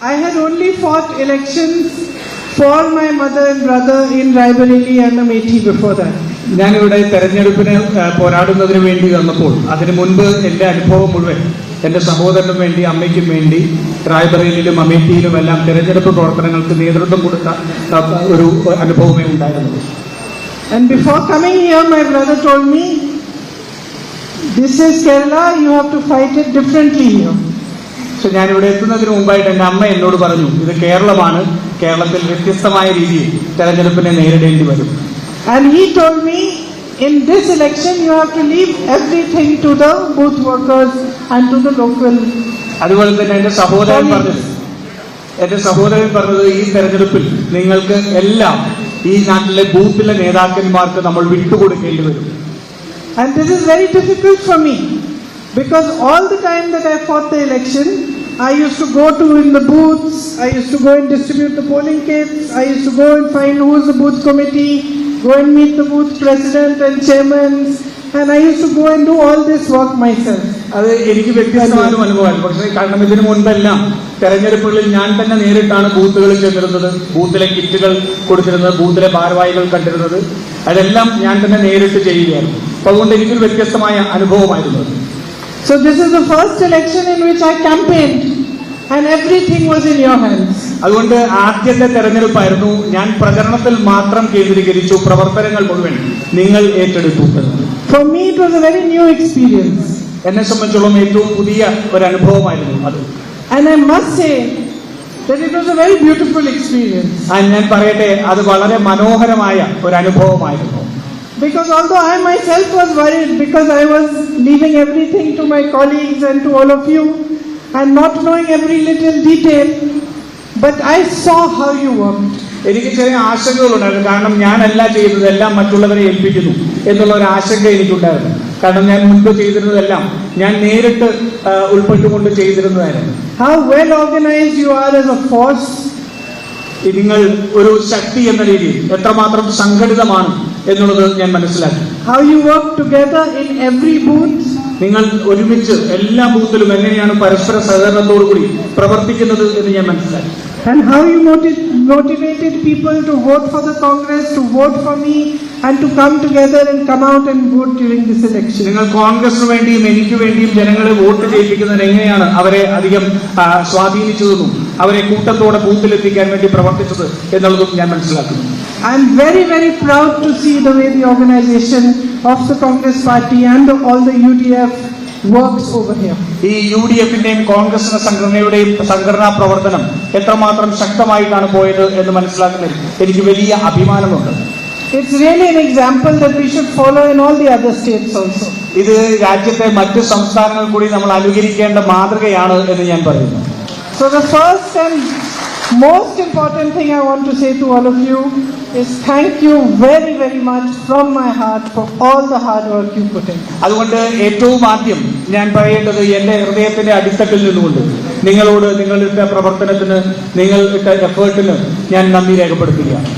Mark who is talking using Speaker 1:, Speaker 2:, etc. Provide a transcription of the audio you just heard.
Speaker 1: I had only fought elections for my mother and brother in Raebareli and Amethi before that.
Speaker 2: ഞാനിവിടെ തെരഞ്ഞെടുപ്പിന് പോരാടുന്നതിന് വേണ്ടി വന്നപ്പോൾ അതിനു മുൻപ് എന്റെ അനുഭവം മുഴുവൻ എന്റെ സഹോദരനും വേണ്ടി അമ്മയ്ക്കും വേണ്ടി റായ്ബറേലിയിലും അമേഠിയിലും എല്ലാം തെരഞ്ഞെടുപ്പ് പ്രവർത്തനങ്ങൾക്ക് നേതൃത്വം കൊടുത്ത ഒരു അനുഭവമേ ഉണ്ടായിരുന്നുള്ളൂ.
Speaker 1: And before coming here, my brother told me, this is Kerala, you have to fight it differently here.
Speaker 2: പക്ഷെ ഞാനിവിടെ എത്തുന്നതിന് മുമ്പായിട്ട് എന്റെ അമ്മ എന്നോട് പറഞ്ഞു, ഇത് കേരളമാണ്, കേരളത്തിൽ വ്യത്യസ്തമായ രീതിയിൽ തെരഞ്ഞെടുപ്പിനെ നേരിടേണ്ടി വരും.
Speaker 1: And he told me, in this election you have to leave everything to the booth workers and to the local.
Speaker 2: അതുപോലെ തന്നെ എന്റെ സഹോദരൻ പറഞ്ഞത് ഈ തെരഞ്ഞെടുപ്പിൽ നിങ്ങൾക്ക് എല്ലാം ഈ നാട്ടിലെ ബൂത്തിലെ നേതാക്കന്മാർക്ക് നമ്മൾ വിട്ടുകൊടുക്കേണ്ടി വരും.
Speaker 1: And this is very difficult for me because all the time that I fought the election, I used to go to in the booths, I used to go and distribute the polling kits, I used to go and find who is the booth committee, go and meet the booth president and chairmen, and I used to go and do all this work myself.
Speaker 2: അത് എനിക്ക് വ്യത്യസ്തമായ അനുഭവമാണ്. പക്ഷേ കാരണം ഇതിനു മുൻപെല്ലാം തെരഞ്ഞെടുപ്പുകളിൽ ഞാൻ തന്നെ നേരിട്ടാണ് ബൂത്തുകളിൽ ചെന്നിരുന്നത്, ബൂത്തിലെ കിറ്റുകൾ കൊടുത്തിരുന്നത്, ബൂത്തിലെ ഭാരവാഹികൾ കണ്ടിരുന്നത്, അതെല്ലാം ഞാൻ തന്നെ നേരിട്ട് ചെയ്യുകയായിരുന്നു. അപ്പൊ അതുകൊണ്ട് എനിക്കൊരു വ്യത്യസ്തമായ അനുഭവമായിരുന്നു.
Speaker 1: So this is the first election in which I campaigned and everything was in your hands.
Speaker 2: അതുകൊണ്ട് ആദ്യത്തെ തെരഞ്ഞെടുപ്പായിരുന്നു, ഞാൻ പ്രചരണത്തിൽ മാത്രം കേന്ദ്രീകരിച്ചു, പ്രവർത്തനങ്ങൾ മുഴുവൻ നിങ്ങൾ ഏറ്റെടുത്തു.
Speaker 1: For me it was a very new experience.
Speaker 2: എന്നെ സംബന്ധിച്ചോളം ഏറ്റവും പുതിയ ഒരു അനുഭവമായിരുന്നു അത്.
Speaker 1: And I must say that it was a very beautiful experience.
Speaker 2: ഞാൻ പറയട്ടെ, അത് വളരെ മനോഹരമായ ഒരു അനുഭവമായിരുന്നു.
Speaker 1: Because although I myself was worried because I was leaving everything to my colleagues and to all of you and not knowing every little detail, but I saw how you worked.
Speaker 2: എനിക്ക് ചെറിയ ആശങ്കകളുണ്ടായിരുന്നു. കാരണം ഞാനല്ല ചെയ്തത്, എല്ലാം മറ്റുള്ളവരെ ഏൽപ്പിക്കുന്നു എന്നുള്ള ഒരു ആശങ്ക എനിക്കുണ്ടായിരുന്നു. കാരണം ഞാൻ മുൻപ് ചെയ്തിരുന്നതെല്ലാം ഞാൻ നേരിട്ട് ഉൾപ്പെട്ടുകൊണ്ട് ചെയ്തിരുന്നതായിരുന്നു.
Speaker 1: How well organized you are as a force.
Speaker 2: നിങ്ങൾ ഒരു ശക്തി എന്ന രീതിയിൽ എത്രമാത്രം സംഘടിതമാണ് എന്നുള്ളത് ഞാൻ മനസ്സിലാക്കി.
Speaker 1: How you work together in every booth.
Speaker 2: നിങ്ങൾ ഒരുമിച്ച് എല്ലാ ബൂത്തിലും എങ്ങനെയാണ് പരസ്പര സഹകരണത്തോടു കൂടി പ്രവർത്തിക്കുന്നത് എന്ന് ഞാൻ മനസ്സിലാക്കി.
Speaker 1: And how you motivated people to vote for the Congress, to vote for me and to come together and come out and vote during this election.
Speaker 2: നിങ്ങൾ കോൺഗ്രസിന് വേണ്ടിയും എനിക്ക് വേണ്ടിയും ജനങ്ങളെ വോട്ട് ചെയ്യിപ്പിക്കുന്നതിന് എങ്ങനെയാണ് അവരെ അധികം സ്വാധീനിച്ചതെന്നും അവരെ കൂട്ടത്തോടെ ബൂത്തിലെത്തിക്കാൻ വേണ്ടി പ്രവർത്തിച്ചത് എന്നുള്ളതും ഞാൻ മനസ്സിലാക്കുന്നു.
Speaker 1: I am very, very proud to see the way the organization of the Congress party and all the UDF works over here.
Speaker 2: ഈ UDFന്റെയും കോൺഗ്രസ് സംഘടനയുടെയും സംഘടനാ പ്രവർത്തനം എത്രമാത്രം ശക്തമായിട്ടാണ് പോയത് എന്ന് മനസ്സിലാക്കുന്നതിൽ എനിക്ക് വലിയ അഭിമാനമുണ്ട്.
Speaker 1: It's really an example that we should follow in all the other states also.
Speaker 2: ഇത് രാജ്യത്തെ മറ്റ് സംസ്ഥാനങ്ങൾ കൂടി നമ്മൾ അനുകരിക്കേണ്ട മാതൃകയാണ് എന്ന് ഞാൻ പറയുന്നു.
Speaker 1: So the first and most important thing I want to say to all of you is thank you very, very much from my heart for all the hard work you put in.
Speaker 2: അതുകൊണ്ട് ഏറ്റവും ആദ്യം ഞാൻ പറയേണ്ടത് എന്റെ ഹൃദയത്തിന്റെ അടിത്തട്ടിൽ നിന്നുകൊണ്ട് നിങ്ങളോട് നിങ്ങളുടെ പ്രവർത്തനത്തിന്, നിങ്ങൾ ഇട്ട എഫേർട്ടിന് ഞാൻ നന്ദി രേഖപ്പെടുത്തുകയാണ്.